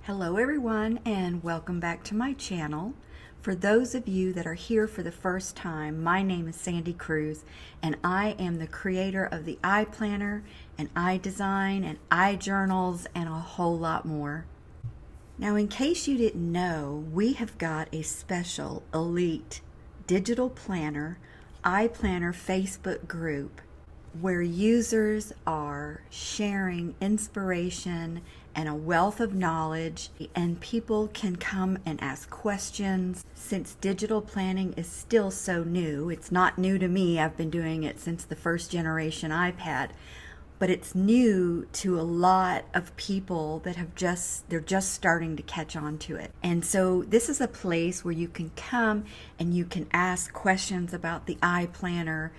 Hello everyone, and welcome back to my channel. For those of you that are here for the first time, my name is Sandy Cruz and I am the creator of the iPlanner and iDesign and iJournals and a whole lot more. Now, in case you didn't know, we have got a special elite digital planner, iPlanner Facebook group where users are sharing inspiration and a wealth of knowledge, and people can come and ask questions. Since digital planning is still so new, it's not new to me, I've been doing it since the first generation iPad, but it's new to a lot of people that they're just starting to catch on to it. And so this is a place where you can come and you can ask questions about the iPlanner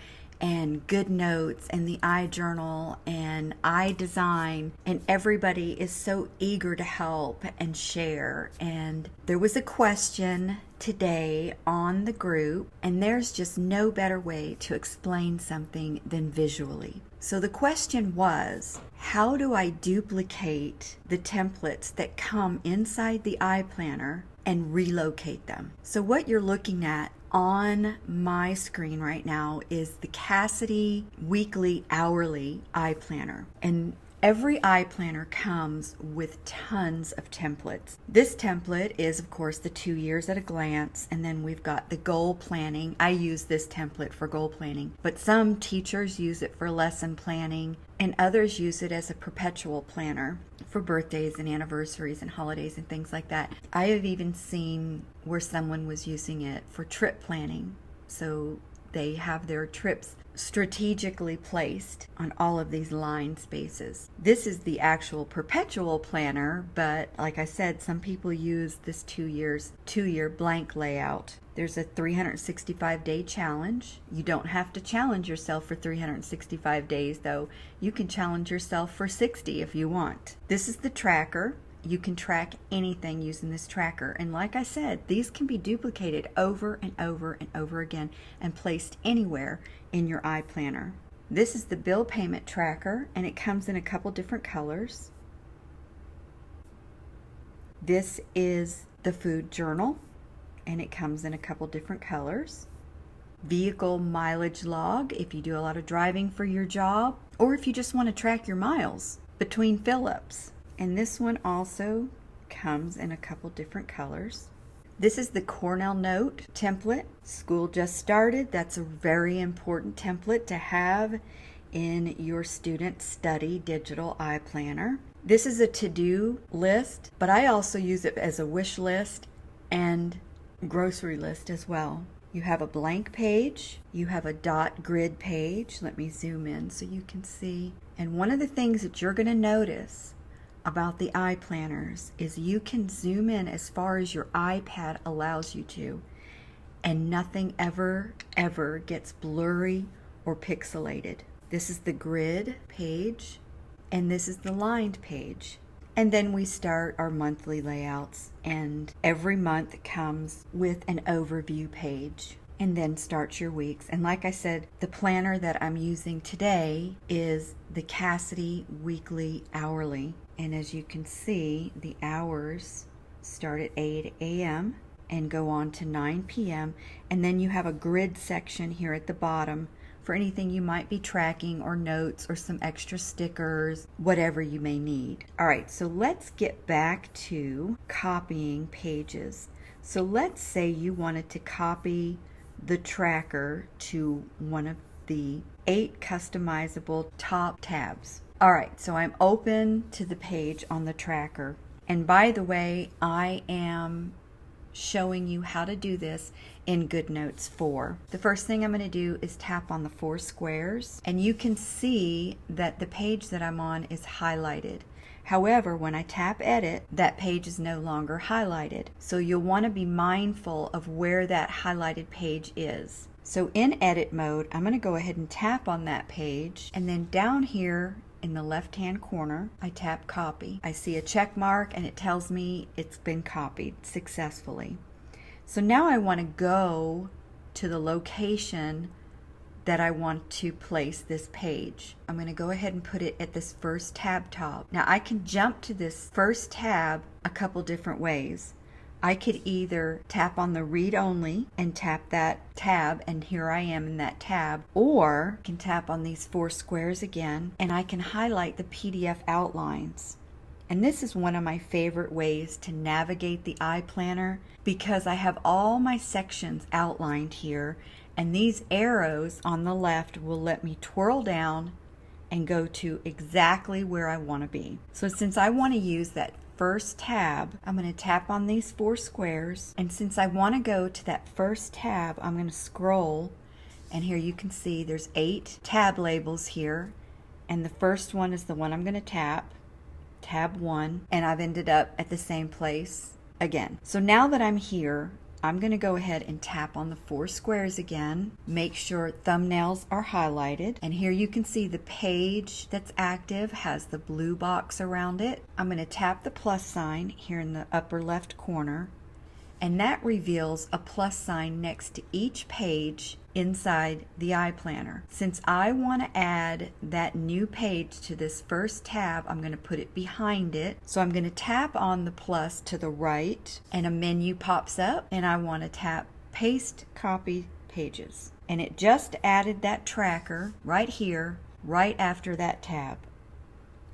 and Goodnotes and the iJournal and iDesign, and everybody is so eager to help and share. And there was a question today on the group, and there's just no better way to explain something than visually. So the question was, how do I duplicate the templates that come inside the iPlanner and relocate them? So what you're looking at on my screen right now is the Cassidy weekly hourly iPlanner, and every iPlanner comes with tons of templates. This template is of course the 2 years at a glance, and then we've got the goal planning. I use this template for goal planning, but some teachers use it for lesson planning and others use it as a perpetual planner for birthdays and anniversaries and holidays and things like that. I have even seen where someone was using it for trip planning. So they have their trips strategically placed on all of these line spaces. This is the actual perpetual planner, but like I said, some people use this 2 year blank layout. There's a 365-day challenge. You don't have to challenge yourself for 365 days though. You can challenge yourself for 60 if you want. This is the tracker. You can track anything using this tracker, and like I said, these can be duplicated over and over and over again and placed anywhere in your iPlanner. This is the bill payment tracker, and it comes in a couple different colors. This is the food journal, and it comes in a couple different colors. Vehicle mileage log, if you do a lot of driving for your job, or if you just want to track your miles between fill-ups. And this one also comes in a couple different colors. This is the Cornell Note template. School just started. That's a very important template to have in your student study digital iPlanner. This is a to-do list, but I also use it as a wish list and grocery list as well. You have a blank page. You have a dot grid page. Let me zoom in so you can see. And one of the things that you're going to notice about the iPlanners is you can zoom in as far as your iPad allows you to, and nothing ever gets blurry or pixelated. This is the grid page, and this is the lined page. And then we start our monthly layouts, and every month comes with an overview page, and then starts your weeks. And like I said, the planner that I'm using today is the Cassidy weekly hourly. And as you can see, the hours start at 8 a.m. and go on to 9 p.m. And then you have a grid section here at the bottom for anything you might be tracking, or notes, or some extra stickers, whatever you may need. All right, so let's get back to copying pages. So let's say you wanted to copy the tracker to one of the 8 customizable top tabs. All right, so I'm open to the page on the tracker. And by the way, I am showing you how to do this in Goodnotes 4. The first thing I'm going to do is tap on the 4 squares, and you can see that the page that I'm on is highlighted. However, when I tap edit, that page is no longer highlighted. So you'll want to be mindful of where that highlighted page is. So in edit mode, I'm going to go ahead and tap on that page, and then down here in the left hand corner, I tap copy. I see a check mark and it tells me it's been copied successfully. So now I want to go to the location that I want to place this page. I'm going to go ahead and put it at this first tab top. Now I can jump to this first tab a couple different ways. I could either tap on the read only and tap that tab, and here I am in that tab, or I can tap on these 4 squares again and I can highlight the PDF outlines. And this is one of my favorite ways to navigate the iPlanner, because I have all my sections outlined here, and these arrows on the left will let me twirl down and go to exactly where I want to be. So since I want to use that first tab, I'm going to tap on these 4 squares, and since I want to go to that first tab, I'm going to scroll, and here you can see there's 8 tab labels here, and the first one is the one I'm going to tap, tab 1, and I've ended up at the same place again. So now that I'm here, I'm going to go ahead and tap on the 4 squares again, make sure thumbnails are highlighted, and here you can see the page that's active has the blue box around it. I'm going to tap the plus sign here in the upper left corner, and that reveals a plus sign next to each page inside the iPlanner. Since I want to add that new page to this first tab, I'm going to put it behind it. So I'm going to tap on the plus to the right, and a menu pops up, and I want to tap paste copy pages. And it just added that tracker right here, right after that tab.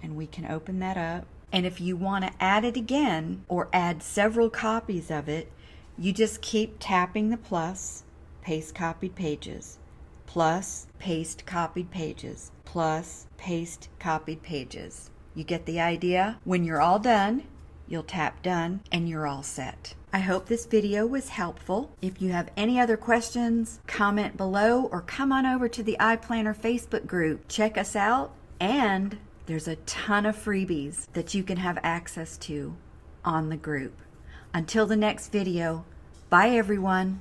And we can open that up. And if you want to add it again or add several copies of it, you just keep tapping the plus, paste copied pages, plus paste copied pages, plus paste copied pages. You get the idea? When you're all done, you'll tap done and you're all set. I hope this video was helpful. If you have any other questions, comment below or come on over to the iPlanner Facebook group. Check us out, and there's a ton of freebies that you can have access to on the group. Until the next video, bye everyone.